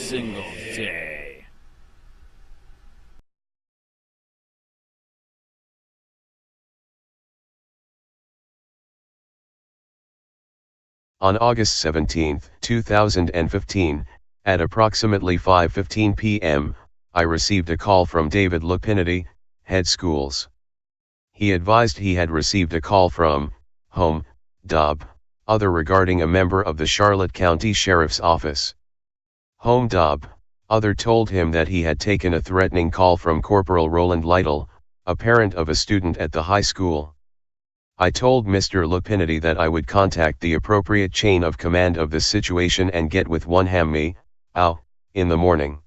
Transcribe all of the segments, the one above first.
single day. On August 17, 2015, at approximately 5:15 p.m., I received a call from David Lupinity, head schools. He advised he had received a call from HOMESTEAD other regarding a member of the Charlotte County Sheriff's Office. HOMESTEAD other told him that he had taken a threatening call from Corporal Roland Lytle, a parent of a student at the high school. I told Mr. Lupinity that I would contact the appropriate chain of command of the situation and get with one me, in the morning.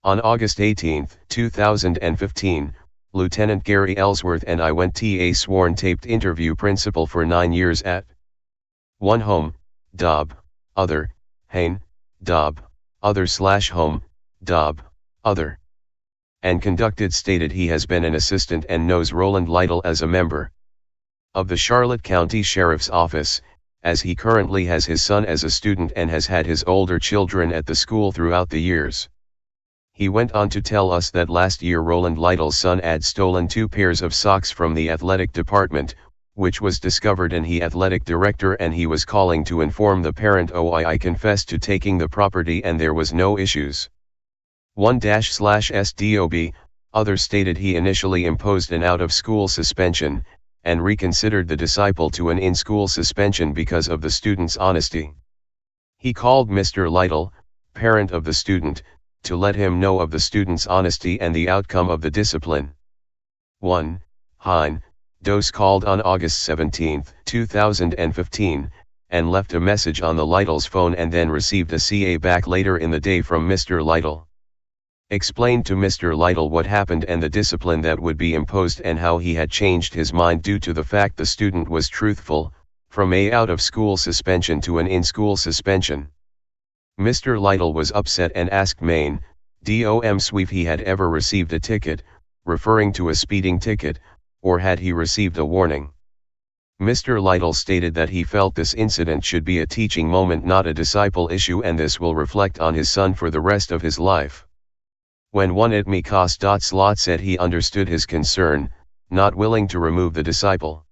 On August 18, 2015, Lieutenant Gary Ellsworth and I went to a sworn taped interview principal for 9 years at 1 HOMESTEAD other, HAYN other / HOMESTEAD other. And conducted stated he has been an assistant and knows Roland Lytle as a member of the Charlotte County Sheriff's Office, as he currently has his son as a student and has had his older children at the school throughout the years. He went on to tell us that last year Roland Lytle's son had stolen 2 pairs of socks from the athletic department, which was discovered in the athletic director, and he was calling to inform the parent. I confessed to taking the property and there was no issues. 1/SDOB, other stated he initially imposed an out-of-school suspension, and reconsidered the disciple to an in-school suspension because of the student's honesty. He called Mr. Lytle, parent of the student, to let him know of the student's honesty and the outcome of the discipline. 1. Dos called on August 17, 2015, and left a message on the Lytle's phone and then received a CA back later in the day from Mr. Lytle. Explained to Mr. Lytle what happened and the discipline that would be imposed and how he had changed his mind due to the fact the student was truthful, from a out-of-school suspension to an in-school suspension. Mr. Lytle was upset and asked Maine, DOMS if he had ever received a ticket, referring to a speeding ticket, or had he received a warning. Mr. Lytle stated that he felt this incident should be a teaching moment, not a disciple issue, and this will reflect on his son for the rest of his life. When one at Slot said he understood his concern, not willing to remove the disciple.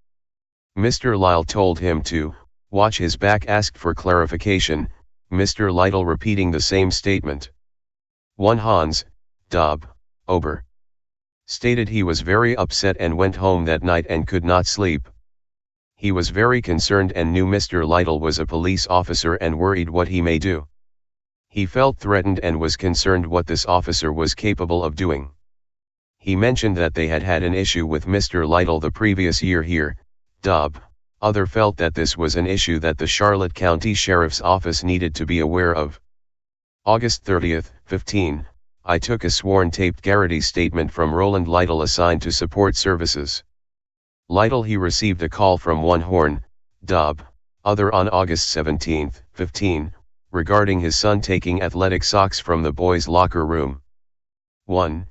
Mr. Lytle told him to watch his back, asked for clarification, Mr. Lytle repeating the same statement. 1 Ober stated he was very upset and went home that night and could not sleep. He was very concerned and knew Mr. Lytle was a police officer and worried what he may do. He felt threatened and was concerned what this officer was capable of doing. He mentioned that they had had an issue with Mr. Lytle the previous year here. Other felt that this was an issue that the Charlotte County Sheriff's Office needed to be aware of. August 30, 15, I took a sworn taped guarantee statement from Roland Lytle assigned to support services. Lytle he received a call from 1 other on August 17, 15, regarding his son taking athletic socks from the boys' locker room. 1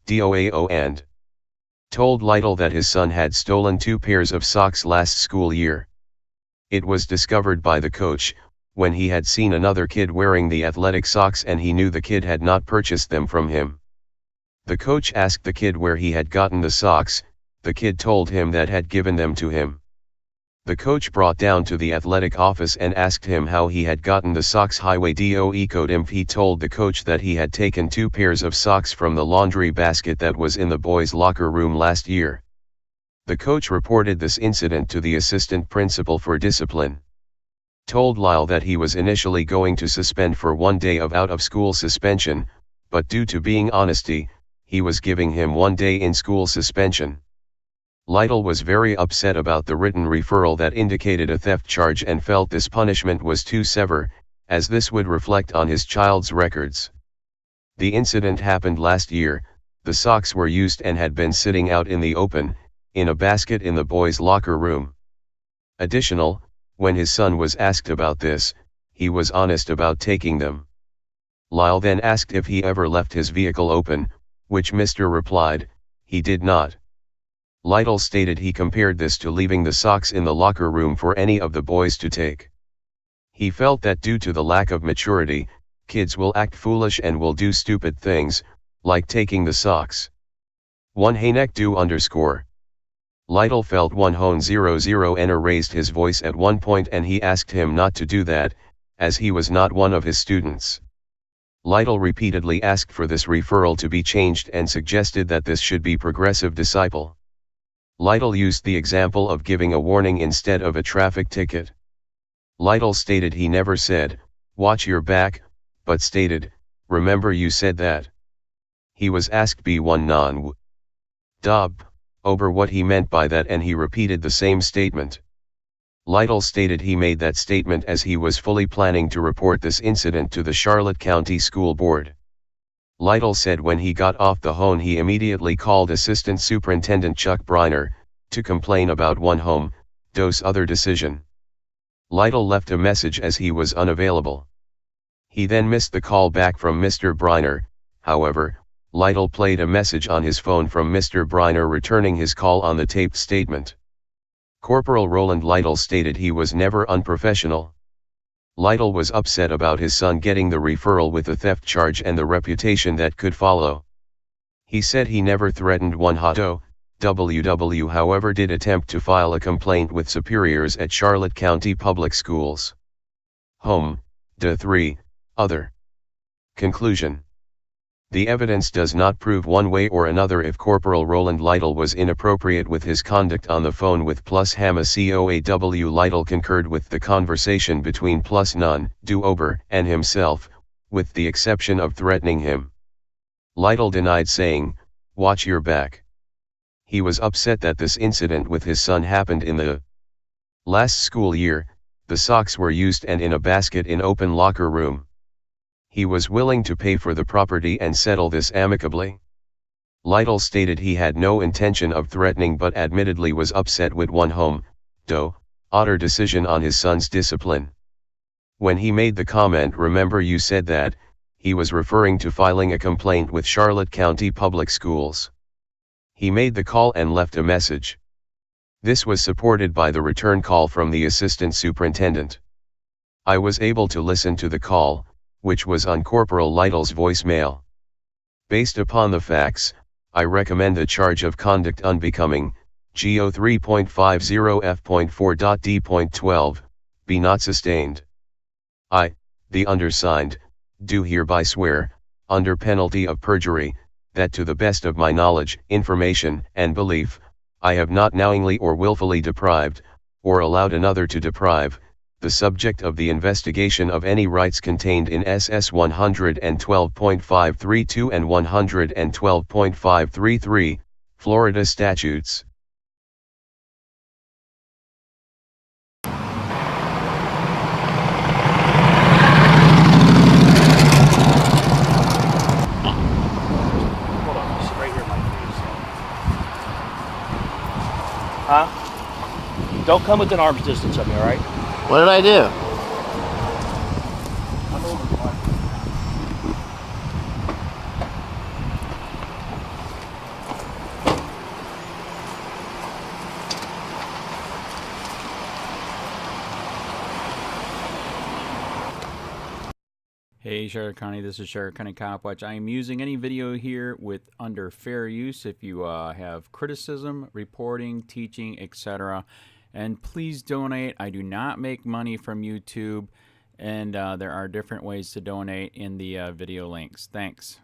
DOAO and told Lytle that his son had stolen 2 pairs of socks last school year. It was discovered by the coach, when he had seen another kid wearing the athletic socks and he knew the kid had not purchased them from him. The coach asked the kid where he had gotten the socks, the kid told him that had given them to him. The coach brought down to the athletic office and asked him how he had gotten the socks. Highway DOE code imp. He told the coach that he had taken 2 pairs of socks from the laundry basket that was in the boys' locker room last year. The coach reported this incident to the assistant principal for discipline. Told Lyle that he was initially going to suspend for 1 day of out-of-school suspension, but due to being honesty, he was giving him 1 day in-school suspension. Lytle was very upset about the written referral that indicated a theft charge and felt this punishment was too severe, as this would reflect on his child's records. The incident happened last year. The socks were used and had been sitting out in the open, in a basket in the boys' locker room. Additional, when his son was asked about this, he was honest about taking them. Lyle then asked if he ever left his vehicle open, which Mr. replied, he did not. Lytle stated he compared this to leaving the socks in the locker room for any of the boys to take. He felt that due to the lack of maturity, kids will act foolish and will do stupid things, like taking the socks. 1 Haynek do underscore. Lytle felt 100 Enner raised his voice at one point and he asked him not to do that, as he was not one of his students. Lytle repeatedly asked for this referral to be changed and suggested that this should be progressive disciple. Lytle used the example of giving a warning instead of a traffic ticket. Lytle stated he never said, "Watch your back," but stated, "Remember you said that." He was asked B1 non Dob, over what he meant by that and he repeated the same statement. Lytle stated he made that statement as he was fully planning to report this incident to the Charlotte County School Board. Lytle said when he got off the phone he immediately called Assistant Superintendent Chuck Briner, to complain about one home, dose other decision. Lytle left a message as he was unavailable. He then missed the call back from Mr. Briner. However, Lytle played a message on his phone from Mr. Briner returning his call on the taped statement. Corporal Roland Lytle stated he was never unprofessional. Lytle was upset about his son getting the referral with the theft charge and the reputation that could follow. He said he never threatened one Hato. WW however did attempt to file a complaint with superiors at Charlotte County Public Schools. Home, D. 3, Other. Conclusion. The evidence does not prove one way or another if Corporal Roland Lytle was inappropriate with his conduct on the phone with plus Hama COAW. Lytle concurred with the conversation between plus none, do Ober, and himself, with the exception of threatening him. Lytle denied saying, "Watch your back." He was upset that this incident with his son happened in the last school year. The socks were used and in a basket in open locker room. He was willing to pay for the property and settle this amicably. Lytle stated he had no intention of threatening but admittedly was upset with one home, do, Otter decision on his son's discipline. When he made the comment, "Remember you said that," he was referring to filing a complaint with Charlotte County Public Schools. He made the call and left a message. This was supported by the return call from the assistant superintendent. I was able to listen to the call, which was on Corporal Lytle's voicemail. Based upon the facts, I recommend the charge of conduct unbecoming, GO 3.50 F.4.D.12, be not sustained. I, the undersigned, do hereby swear, under penalty of perjury, that to the best of my knowledge, information, and belief, I have not knowingly or willfully deprived, or allowed another to deprive, the subject of the investigation of any rights contained in SS 112.532 and 112.533, Florida statutes. Huh? Don't come within arm's distance of me, alright? What did I do? Hey Charlotte County, this is Charlotte County COPWATCH. I am using any video here with under fair use if you have criticism, reporting, teaching, etc. And please donate. I do not make money from YouTube, and there are different ways to donate in the video links. Thanks.